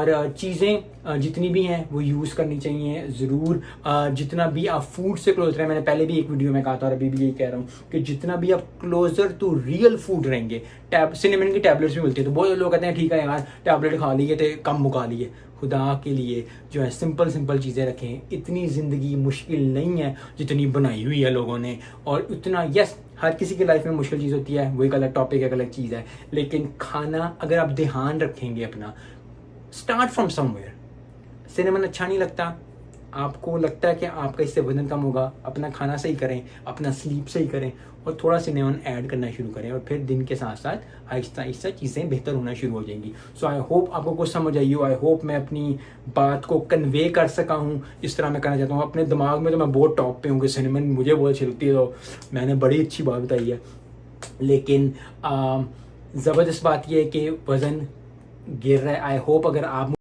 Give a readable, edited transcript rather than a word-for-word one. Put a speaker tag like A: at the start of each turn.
A: और चीज़ें जितनी भी हैं वो यूज़ करनी चाहिए ज़रूर। जितना भी आप फूड से क्लोज रहें, मैंने पहले भी एक वीडियो में कहा था और अभी भी यही कह रहा हूँ कि जितना भी आप क्लोजर टू रियल फूड रहेंगे। सिनेमन की टैबलेट्स भी मिलती है, तो बहुत लोग कहते हैं ठीक है यार टैबलेट खा लिए थे कम मुका लिए। खुदा के लिए जो है सिंपल चीज़ें रखें। इतनी ज़िंदगी मुश्किल नहीं है जितनी बनाई हुई है लोगों ने। और उतना यस, हर किसी की लाइफ में मुश्किल चीज़ होती है, वो एक अलग टॉपिक है, एक अलग चीज़ है। लेकिन खाना अगर आप ध्यान रखेंगे अपना, स्टार्ट फ्रॉम समवेयर। सिनेमन अच्छा नहीं लगता, आपको लगता है कि आपका इससे वजन कम होगा, अपना खाना सही करें, अपना स्लीप सही करें और थोड़ा सिनेमन ऐड करना शुरू करें, और फिर दिन के साथ साथ आहिस्ता आहिस्ता चीज़ें बेहतर होना शुरू हो जाएंगी। सो आई होप आपको कुछ समझ आई हो। आई होप मैं अपनी बात को कन्वे कर सका हूँ इस तरह मैं करना चाहता हूँ। अपने दिमाग में तो मैं बहुत टॉप पे हूँ कि सिनेमन मुझे बहुत अच्छी लगती है, तो मैंने बड़ी अच्छी बात बताई है। लेकिन ज़बरदस्त बात यह है कि वज़न गिर रहा है। आई होप अगर आप